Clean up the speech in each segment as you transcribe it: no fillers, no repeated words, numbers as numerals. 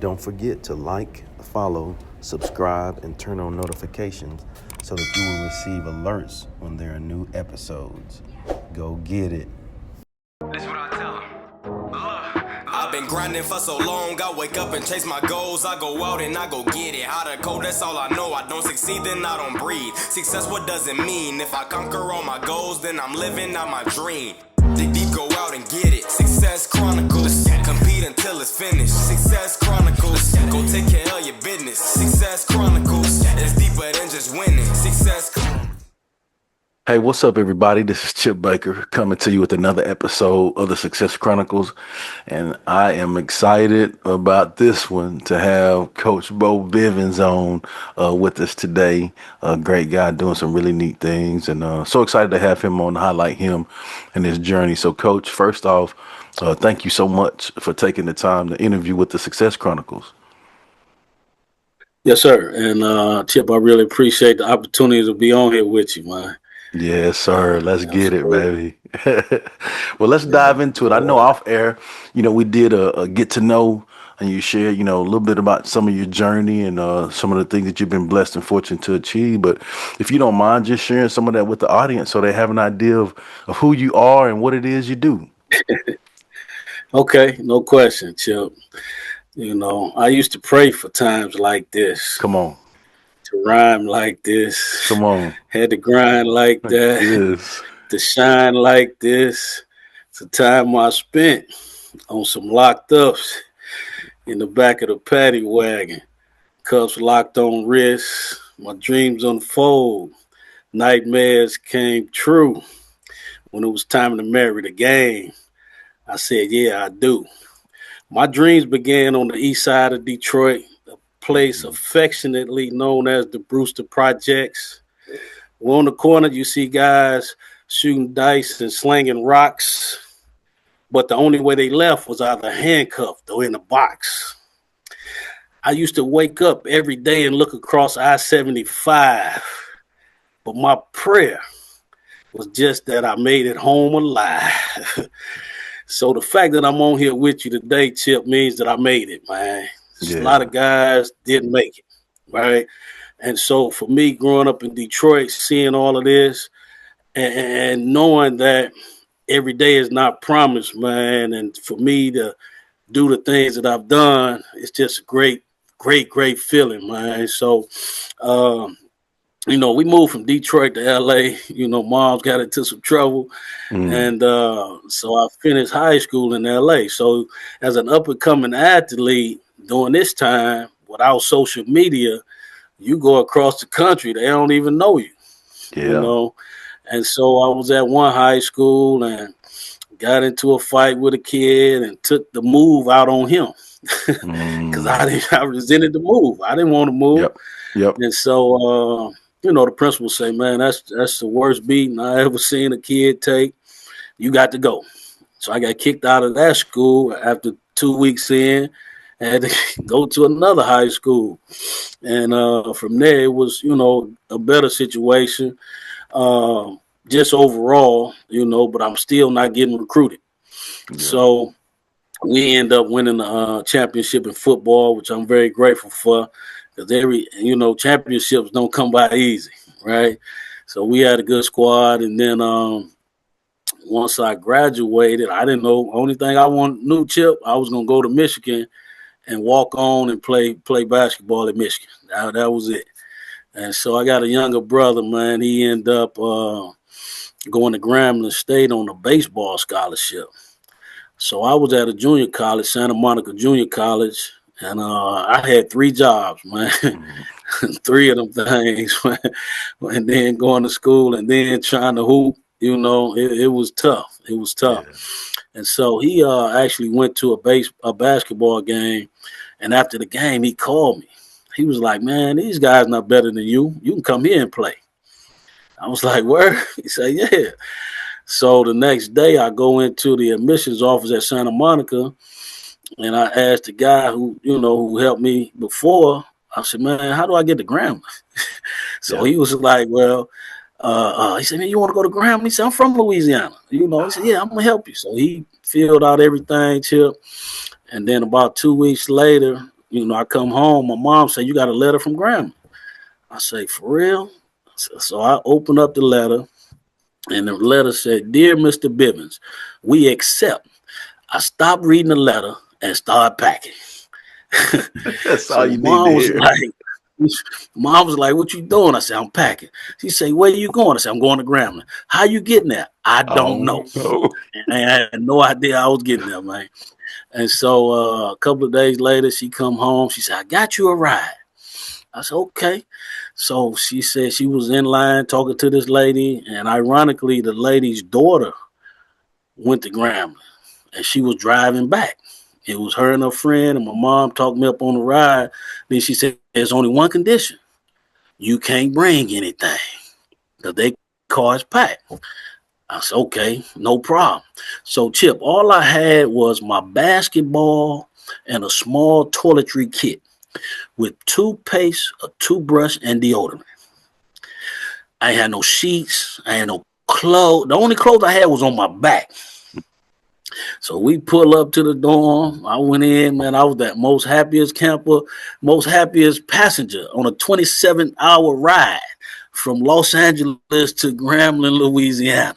Don't forget to like, follow, subscribe, and turn on notifications so that you will receive alerts when there are new episodes. Go get it. That's what I tell them. I've been grinding for so long, I wake up and chase my goals. I go out and I go get it. Hot or cold, that's all I know. I don't succeed, then I don't breathe. Success, what does it mean? If I conquer all my goals, then I'm living out my dream. Dig deep, go out and get it. Success Chronicles. Compete until it's finished. Success Chronicles. Go take care of your business. Success Chronicles. It's deeper than just winning. Success Chronicles. Hey, what's up, everybody? This is Chip Baker coming to you with another episode of the Success Chronicles. And I am excited about this one to have Coach Bo Bivens on with us today. A great guy doing some really neat things. And so excited to have him on to highlight him and his journey. So, Coach, first off, thank you so much for taking the time to interview with the Success Chronicles. Yes, sir. And Chip, I really appreciate the opportunity to be on here with you, man. Yes, sir. Let's get it, baby. Well, let's dive into it. I know off air, we did a get to know, and you shared, a little bit about some of your journey and some of the things that you've been blessed and fortunate to achieve. But if you don't mind just sharing some of that with the audience so they have an idea of who you are and what it is you do. Okay, no question, Chip. I used to pray for times like this. Come on. To rhyme like this. Come on. Had to grind like that. Yes. To shine like this. It's a time I spent on some locked ups in the back of the paddy wagon. Cuffs locked on wrists. My dreams unfold. Nightmares came true. When it was time to marry the game, I said, yeah, I do. My dreams began on the east side of Detroit, a place affectionately known as the Brewster Projects. Well, on the corner, you see guys shooting dice and slinging rocks, but the only way they left was either handcuffed or in a box. I used to wake up every day and look across I-75, but my prayer was just that I made it home alive. So the fact that I'm on here with you today, Chip, means that I made it, man. Yeah. A lot of guys didn't make it, right? And so for me, growing up in Detroit, seeing all of this and knowing that every day is not promised, man, and for me to do the things that I've done, it's just a great feeling, man. So, we moved from Detroit to LA. Mom's got into some trouble. And so I finished high school in LA. So as an up and coming athlete during this time, without social media, you go across the country, they don't even know you. Yeah. And so I was at one high school and got into a fight with a kid and took the move out on him because I resented the move. I didn't want to move. Yep. And so, the principal say, man, that's the worst beating I ever seen a kid take. You got to go. So I got kicked out of that school after 2 weeks in. I had to go to another high school. And from there, it was, a better situation just overall, but I'm still not getting recruited. Yeah. So we end up winning the championship in football, which I'm very grateful for. Because championships don't come by easy, right? So we had a good squad, and then once I graduated, I didn't know. Only thing I knew, Chip, I was gonna go to Michigan and walk on and play basketball at Michigan. That was it. And so I got a younger brother, man. He ended up going to Grambling State on a baseball scholarship. So I was at a junior college, Santa Monica Junior College. And I had 3 jobs, man. 3 of them things, man. And then going to school and then trying to hoop, it was tough. It was tough. Yeah. And so he actually went to a basketball game. And after the game, he called me. He was like, man, these guys not better than you. You can come here and play. I was like, where? He said, yeah. So the next day, I go into the admissions office at Santa Monica. And I asked the guy who helped me before, I said, man, how do I get to Grambling? So he was like, well, he said, man, you want to go to Grambling? He said, I'm from Louisiana. He said, yeah, I'm going to help you. So he filled out everything, Chip. And then about 2 weeks later, I come home. My mom said, "You got a letter from grandma." I say, "For real?" So I open up the letter, and the letter said, "Dear Mr. Bivens, we accept." I stopped reading the letter and started packing. That's all So you need to hear. Mom was like, "What you doing?" I said, "I'm packing." She said, "Where you going?" I said, "I'm going to Grambling." "How you getting there?" "I don't know." Oh no. And I had no idea I was getting there, man. And so a couple of days later, she come home. She said, "I got you a ride." I said, "Okay." So she said she was in line talking to this lady, and ironically, the lady's daughter went to Grambling, and she was driving back. It was her and her friend, and my mom talked me up on the ride. Then she said, "There's only one condition: you can't bring anything because they car is packed." I said, "Okay, no problem." So, Chip, all I had was my basketball and a small toiletry kit with toothpaste, a toothbrush, and deodorant. I had no sheets. I had no clothes. The only clothes I had was on my back. So we pull up to the dorm. I went in, man. I was that most happiest camper, most happiest passenger on a 27-hour ride from Los Angeles to Grambling, Louisiana.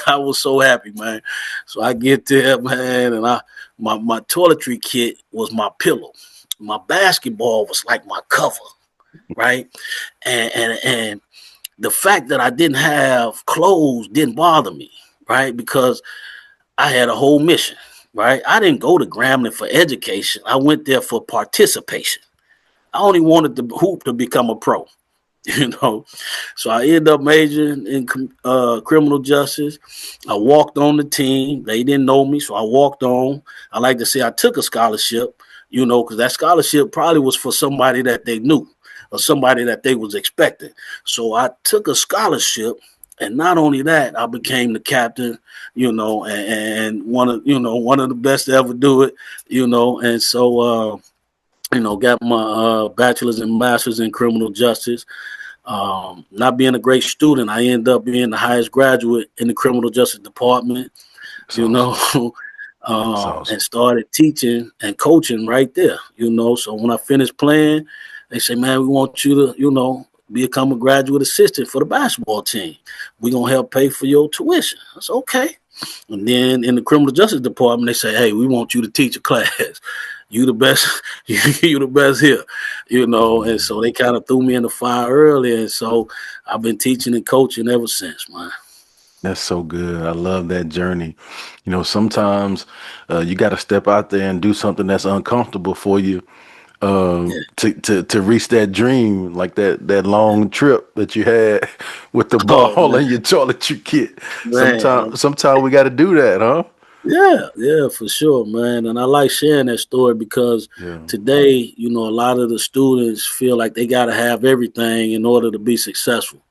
I was so happy, man. So I get there, man, and my toiletry kit was my pillow. My basketball was like my cover, right? And the fact that I didn't have clothes didn't bother me, right? Because I had a whole mission, right? I didn't go to Grambling for education. I went there for participation. I only wanted to hoop to become a pro, you know. So I ended up majoring in criminal justice. I walked on the team. They didn't know me, so I walked on. I like to say I took a scholarship, because that scholarship probably was for somebody that they knew or somebody that they was expecting. So I took a scholarship. And not only that, I became the captain, and one of the best to ever do it, and so got my bachelor's and master's in criminal justice. Not being a great student, I ended up being the highest graduate in the criminal justice department, That's awesome. That's and awesome. started teaching and coaching right there, So when I finished playing, they say, "Man, we want you to, become a graduate assistant for the basketball team. We're going to help pay for your tuition." I said, "Okay." And then in the criminal justice department, they say, "Hey, we want you to teach a class. You the best, you the best here, And so they kind of threw me in the fire early. And so I've been teaching and coaching ever since, man. That's so good. I love that journey. Sometimes you got to step out there and do something that's uncomfortable for you Yeah. to reach that dream, like that long trip that you had with the Oh, ball and your toiletry kit. man. Sometimes we got to do that, huh? Yeah, for sure, man. And I like sharing that story because Yeah. today, a lot of the students feel like they got to have everything in order to be successful.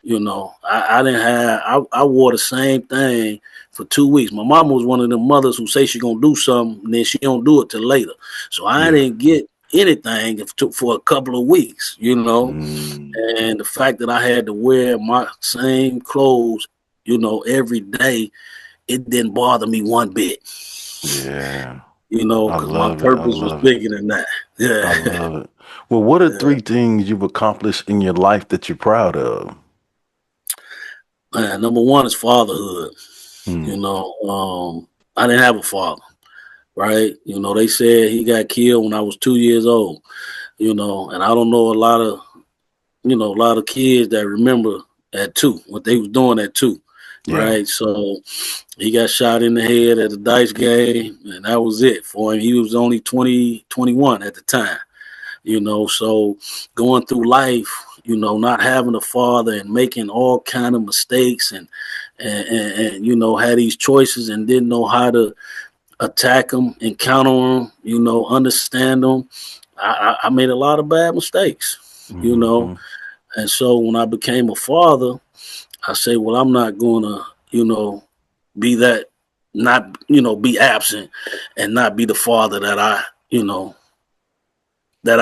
I didn't have, I wore the same thing for 2 weeks. My mama was one of the mothers who say she gonna do something and then she don't do it till later. So I Yeah. didn't get anything for a couple of weeks, Mm, And the fact that I had to wear my same clothes, every day, it didn't bother me one bit, yeah. I because my love it. I purpose was love it. bigger than that. I Yeah. love it. Well, what are Yeah. three things you've accomplished in your life that you're proud of? Man, number one is fatherhood. You Hmm. know, I didn't have a father, right? They said he got killed when I was 2 years old, and I don't know a lot of kids that remember at two, what they was doing at two, Yeah. right? So he got shot in the head at a dice game, and that was it for him. He was only 20, 21 at the time, so going through life, not having a father and making all kind of mistakes and had these choices and didn't know how to attack them, encounter them, understand them. I made a lot of bad mistakes, Hmm. and so when I became a father, I say, well, I'm not going to, be that, not, be absent and not be the father that I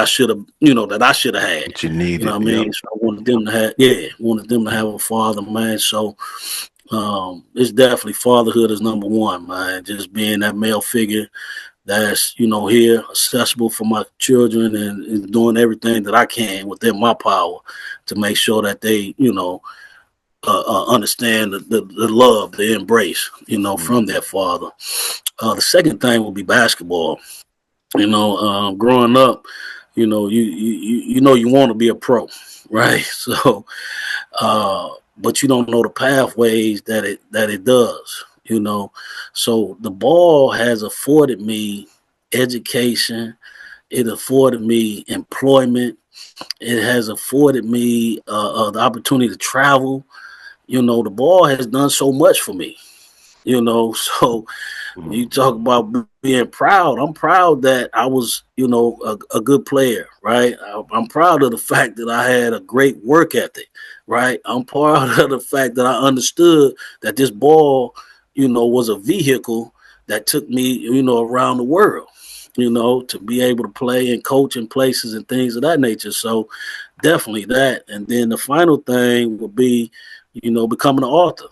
should have, that I should have had. What you You know needed. what I Yep. mean? So I wanted them to have a father, man. So it's definitely fatherhood is number one, man. Just being that male figure, that's, here accessible for my children, and doing everything that I can within my power to make sure that they, understand the love, the embrace, from their father. The second thing will be basketball. Growing up, you want to be a pro, right? So, but you don't know the pathways that it does. So the ball has afforded me education. It afforded me employment. It has afforded me the opportunity to travel. The ball has done so much for me. So you talk about being proud. I'm proud that I was, a good player, right? I'm proud of the fact that I had a great work ethic, right? I'm proud of the fact that I understood that this ball, was a vehicle that took me, around the world, to be able to play and coach in places and things of that nature. So definitely that. And then the final thing would be, becoming an author.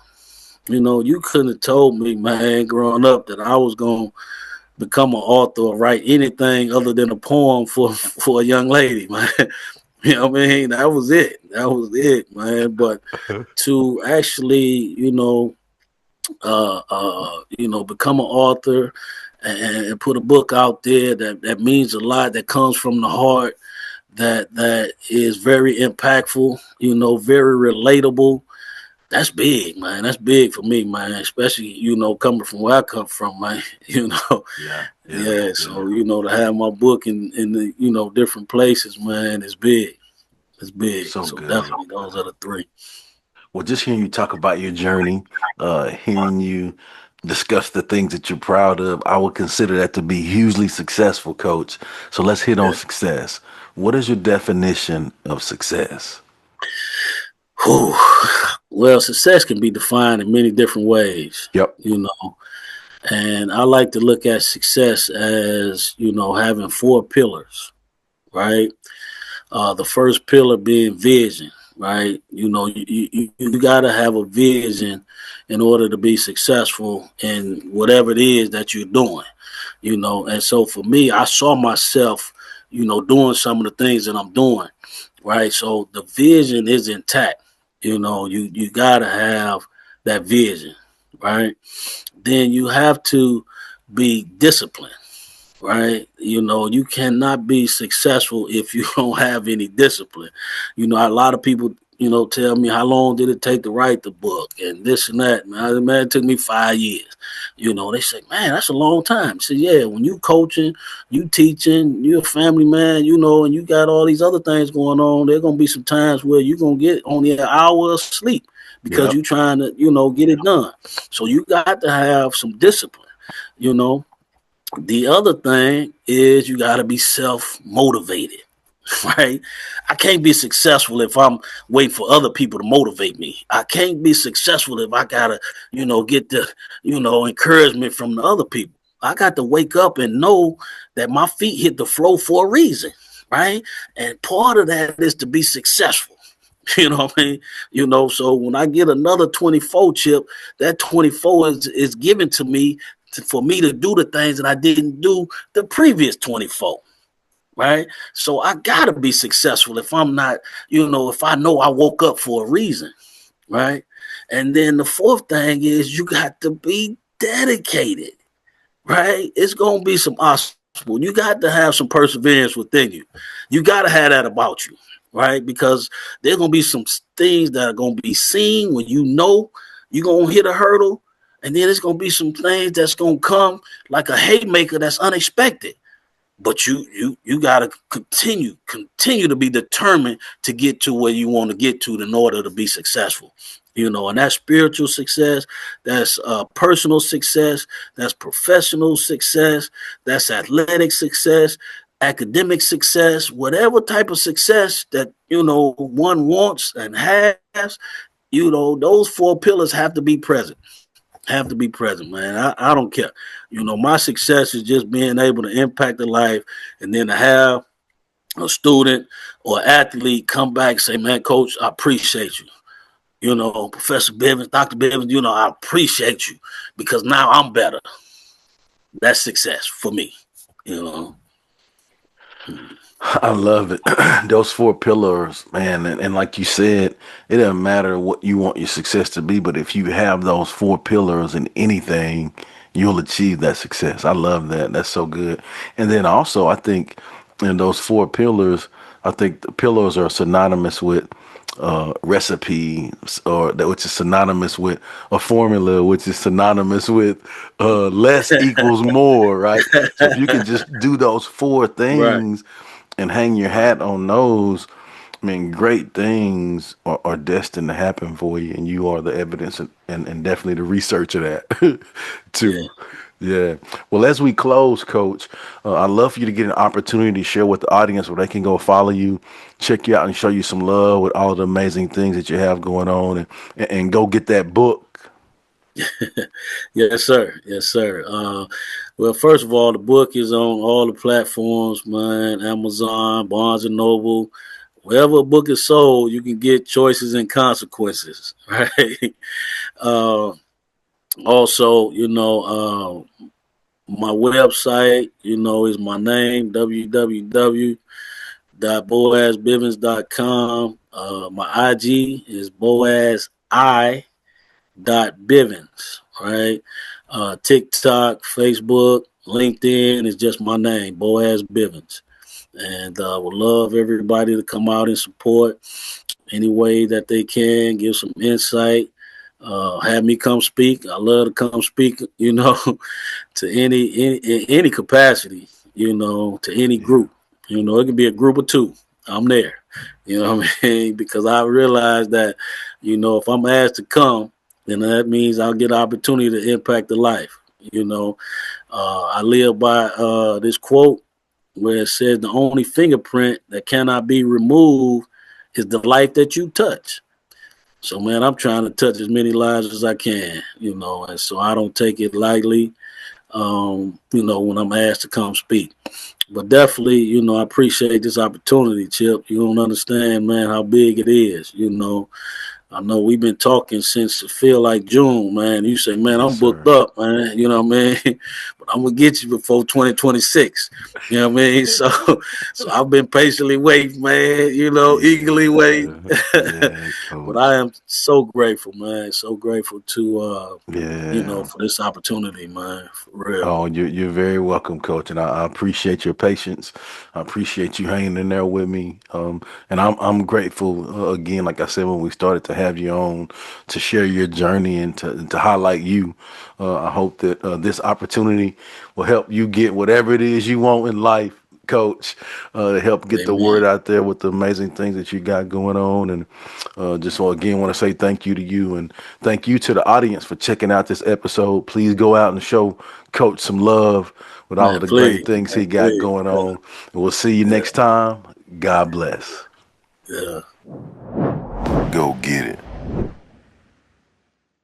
You couldn't have told me, man, growing up that I was going to become an author or write anything other than a poem for a young lady, man. You know what I mean? That was it. That was it, man. But to actually, become an author and put a book out there that means a lot, that comes from the heart, that is very impactful, very relatable. That's big, man. That's big for me, man. Especially, coming from where I come from, man. Yeah. So, to have my book in the, different places, man, is big. It's big. So So good. definitely those are the three. Well, just hearing you talk about your journey, hearing you discuss the things that you're proud of, I would consider that to be hugely successful, Coach. So let's hit on Yeah. success. What is your definition of success? Whew. Well, success can be defined in many different ways, Yep. and I like to look at success as, having four pillars, right? The first pillar being vision, right? You got to have a vision in order to be successful in whatever it is that you're doing, And so for me, I saw myself, doing some of the things that I'm doing, right? So the vision is intact. You got to have that vision, right? Then you have to be disciplined, right? You cannot be successful if you don't have any discipline. A lot of people, tell me, how long did it take to write the book and this and that. Man, it took me 5 years. They say, man, that's a long time. I said, yeah, when you coaching, you teaching, you're a family man, and you got all these other things going on, there going to be some times where you're going to get only an hour of sleep because Yep. you're trying to, get it done. So you got to have some discipline, you know. The other thing is you got to be self-motivated, right? I can't be successful if I'm waiting for other people to motivate me. I can't be successful if I got to, get the, encouragement from the other people. I got to wake up and know that my feet hit the floor for a reason, right? And part of that is to be successful. You know what I mean? So when I get another 24 chip, that 24 is given to me for me to do the things that I didn't do the previous 24, right? So I gotta be successful if I'm not, if I know I woke up for a reason, right? And then the fourth thing is you got to be dedicated, right? It's gonna be some obstacles. You got to have some perseverance within you. You got to have that about you, right? Because there's gonna be some things that are gonna be seen when you're gonna hit a hurdle, and then there's gonna be some things that's gonna come like a haymaker that's unexpected. But you gotta continue to be determined to get to where you want to get to in order to be successful. And that's spiritual success, that's personal success, that's professional success, that's athletic success, academic success, whatever type of success that one wants and has. Those four pillars have to be present. Have to be present, man. I don't care. My success is just being able to impact the life, and then to have a student or athlete come back and say, man, coach, I appreciate you. Professor Bivens, Dr. Bivens, I appreciate you because now I'm better. That's success for me. You know. I love it. Those four pillars, man. And like you said, it doesn't matter what you want your success to be, but if you have those four pillars in anything, you'll achieve that success. I love that. That's so good. And then also, I think in those four pillars, I think the pillars are synonymous with recipes, or that which is synonymous with a formula, which is synonymous with less equals more, right? So if you can just do those four Right. things and hang your Right. hat on those, I mean, great things are destined to happen for you, and you are the evidence and definitely the research of that Yeah. too. Yeah. Well, as we close, Coach, I'd love for you to get an opportunity to share with the audience where they can go follow you, check you out, and show you some love with all the amazing things that you have going on, and go get that book. Yes, sir. Yes, sir. Well, first of all, the book is on all the platforms, man. Amazon, Barnes and Noble, wherever a book is sold, you can get Choices and Consequences. Right. uh, Also, my website, is my name, www.boazbivens.com. My IG is Boaz I. Bivens, right? TikTok, Facebook, LinkedIn is just my name, Boaz Bivens. And would love everybody to come out and support any way that they can, give some insight, have me come speak. I love to come speak, to any capacity, to any Yeah. group. It can be a group of two. I'm there. You know what I mean? Because I realize that, if I'm asked to come, then that means I'll get an opportunity to impact the life. I live by this quote where it says the only fingerprint that cannot be removed is the life that you touch. So, man, I'm trying to touch as many lives as I can, and so I don't take it lightly, when I'm asked to come speak. But definitely, I appreciate this opportunity, Chip. You don't understand, man, how big it is. I know we've been talking since it feel like June, man. You say, man, Yes, I'm booked sir. up, man. You know what I mean? But I'm gonna get you before 2026. You know what I mean? So I've been patiently waiting, man. Eagerly waiting. Yeah. Yeah, But I Coach. am so grateful, man. So grateful to Yeah. for this opportunity, man. For real. Oh, you're very welcome, Coach, and I appreciate your patience. I appreciate you hanging in there with me. And I'm grateful again, like I said when we started, to have you on to share your journey and to highlight you. I hope that this opportunity will help you get whatever it is you want in life, Coach, to help get the Amen. word out there with the amazing things that you got going on. And just so again, want to say thank you to you and thank you to the audience for checking out this episode. Please go out and show Coach some love with all of Man, the great please. things Man, he got please. going on. And we'll see you next time. God bless. Yeah. Go get it.